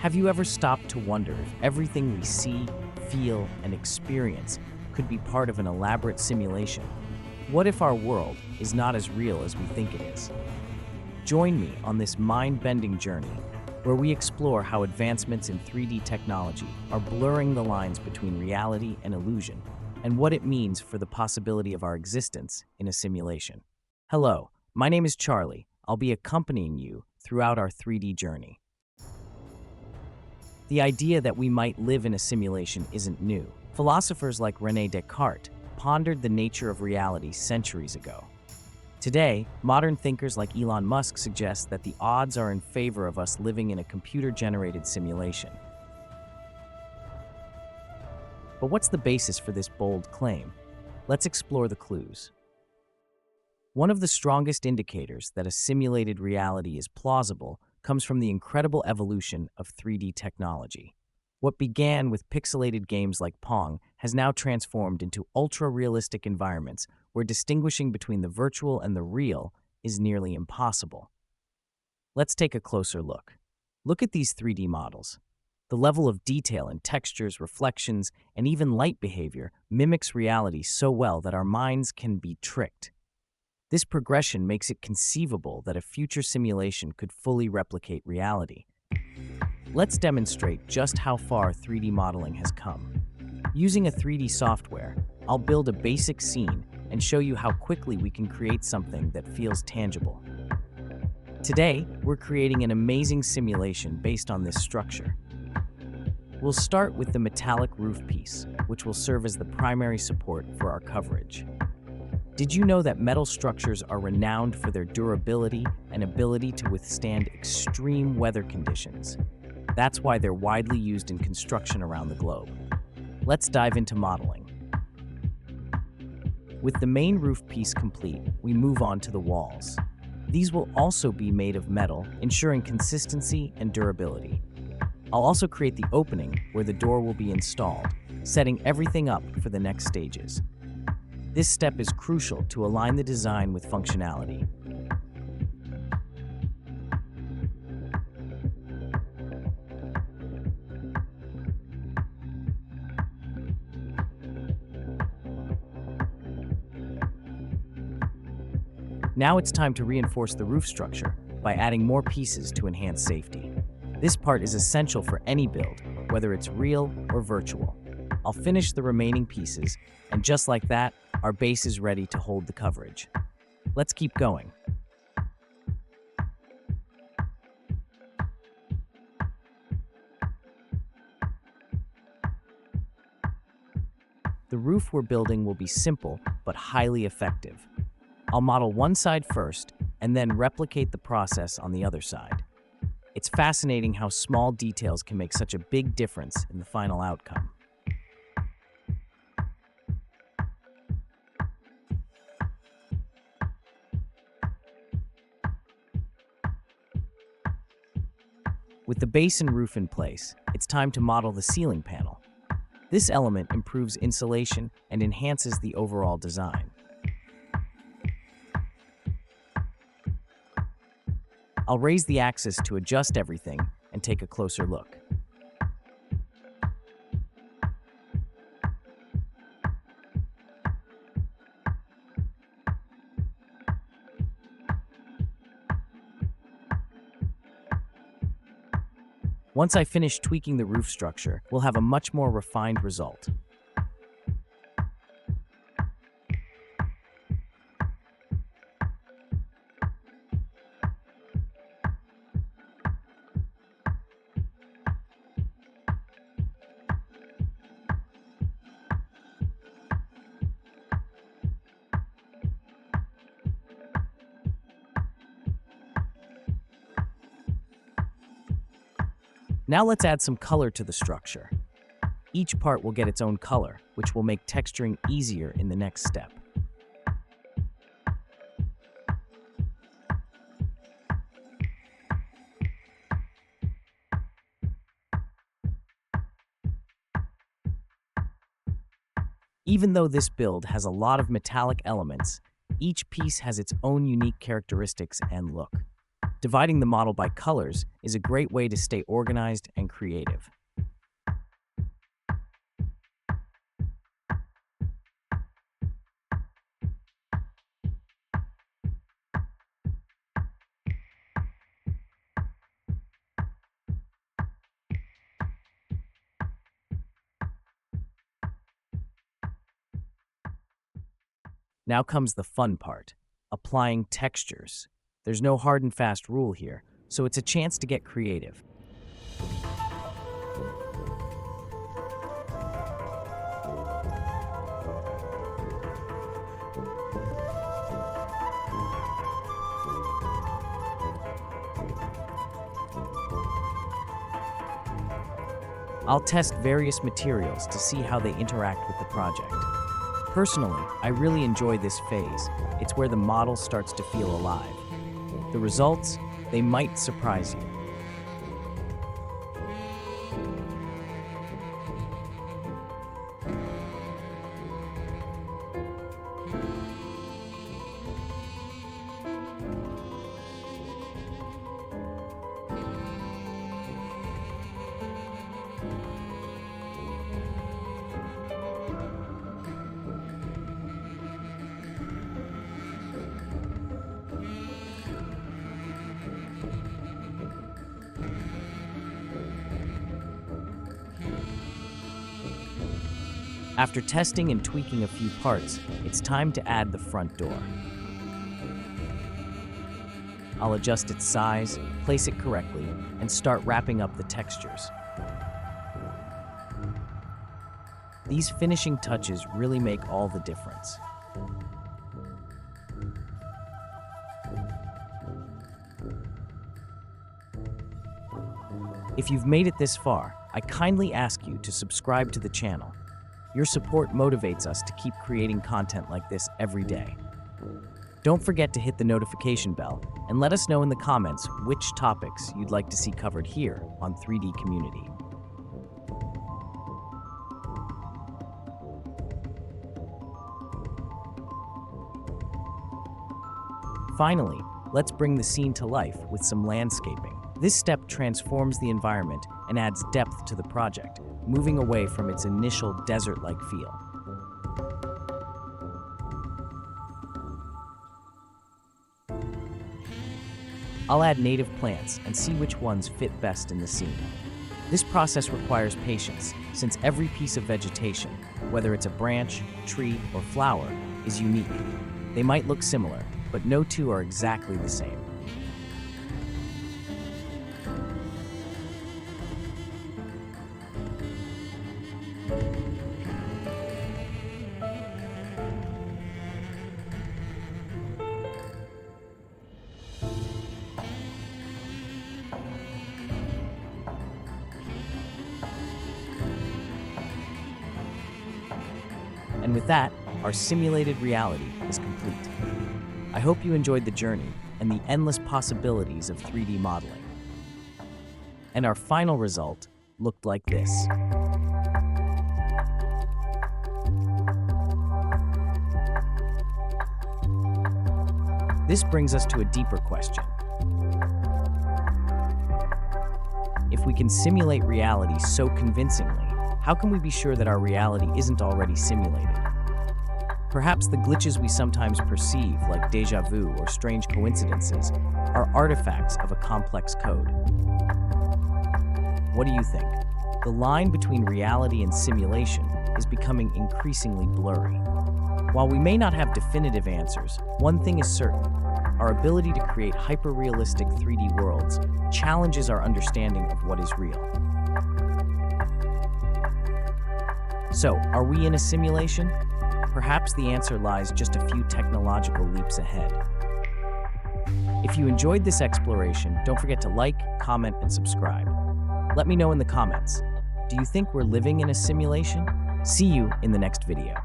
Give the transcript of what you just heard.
Have you ever stopped to wonder if everything we see, feel, and experience could be part of an elaborate simulation? What if our world is not as real as we think it is? Join me on this mind-bending journey where we explore how advancements in 3D technology are blurring the lines between reality and illusion, and what it means for the possibility of our existence in a simulation. Hello, my name is Charlie. I'll be accompanying you throughout our 3D journey. The idea that we might live in a simulation isn't new. Philosophers like René Descartes pondered the nature of reality centuries ago. Today, modern thinkers like Elon Musk suggest that the odds are in favor of us living in a computer-generated simulation. But what's the basis for this bold claim? Let's explore the clues. One of the strongest indicators that a simulated reality is plausible comes from the incredible evolution of 3D technology. What began with pixelated games like Pong has now transformed into ultra-realistic environments where distinguishing between the virtual and the real is nearly impossible. Let's take a closer look. Look at these 3D models. The level of detail in textures, reflections, and even light behavior mimics reality so well that our minds can be tricked. This progression makes it conceivable that a future simulation could fully replicate reality. Let's demonstrate just how far 3D modeling has come. Using a 3D software, I'll build a basic scene and show you how quickly we can create something that feels tangible. Today, we're creating an amazing simulation based on this structure. We'll start with the metallic roof piece, which will serve as the primary support for our coverage. Did you know that metal structures are renowned for their durability and ability to withstand extreme weather conditions? That's why they're widely used in construction around the globe. Let's dive into modeling. With the main roof piece complete, we move on to the walls. These will also be made of metal, ensuring consistency and durability. I'll also create the opening where the door will be installed, setting everything up for the next stages. This step is crucial to align the design with functionality. Now it's time to reinforce the roof structure by adding more pieces to enhance safety. This part is essential for any build, whether it's real or virtual. I'll finish the remaining pieces, and just like that, our base is ready to hold the coverage. Let's keep going. The roof we're building will be simple but highly effective. I'll model one side first and then replicate the process on the other side. It's fascinating how small details can make such a big difference in the final outcome. With the base and roof in place, it's time to model the ceiling panel. This element improves insulation and enhances the overall design. I'll raise the axis to adjust everything and take a closer look. Once I finish tweaking the roof structure, we'll have a much more refined result. Now let's add some color to the structure. Each part will get its own color, which will make texturing easier in the next step. Even though this build has a lot of metallic elements, each piece has its own unique characteristics and look. Dividing the model by colors is a great way to stay organized and creative. Now comes the fun part, applying textures. There's no hard and fast rule here, so it's a chance to get creative. I'll test various materials to see how they interact with the project. Personally, I really enjoy this phase. It's where the model starts to feel alive. The results, they might surprise you. After testing and tweaking a few parts, it's time to add the front door. I'll adjust its size, place it correctly, and start wrapping up the textures. These finishing touches really make all the difference. If you've made it this far, I kindly ask you to subscribe to the channel. Your support motivates us to keep creating content like this every day. Don't forget to hit the notification bell and let us know in the comments which topics you'd like to see covered here on 3D Community. Finally, let's bring the scene to life with some landscaping. This step transforms the environment and adds depth to the project, moving away from its initial desert-like feel. I'll add native plants and see which ones fit best in the scene. This process requires patience, since every piece of vegetation, whether it's a branch, tree, or flower, is unique. They might look similar, but no two are exactly the same. And with that, our simulated reality is complete. I hope you enjoyed the journey and the endless possibilities of 3D modeling. And our final result looked like this. This brings us to a deeper question. If we can simulate reality so convincingly, how can we be sure that our reality isn't already simulated? Perhaps the glitches we sometimes perceive, like déjà vu or strange coincidences, are artifacts of a complex code. What do you think? The line between reality and simulation is becoming increasingly blurry. While we may not have definitive answers, one thing is certain. Our ability to create hyper-realistic 3D worlds challenges our understanding of what is real. So, are we in a simulation? Perhaps the answer lies just a few technological leaps ahead. If you enjoyed this exploration, don't forget to like, comment, and subscribe. Let me know in the comments. Do you think we're living in a simulation? See you in the next video.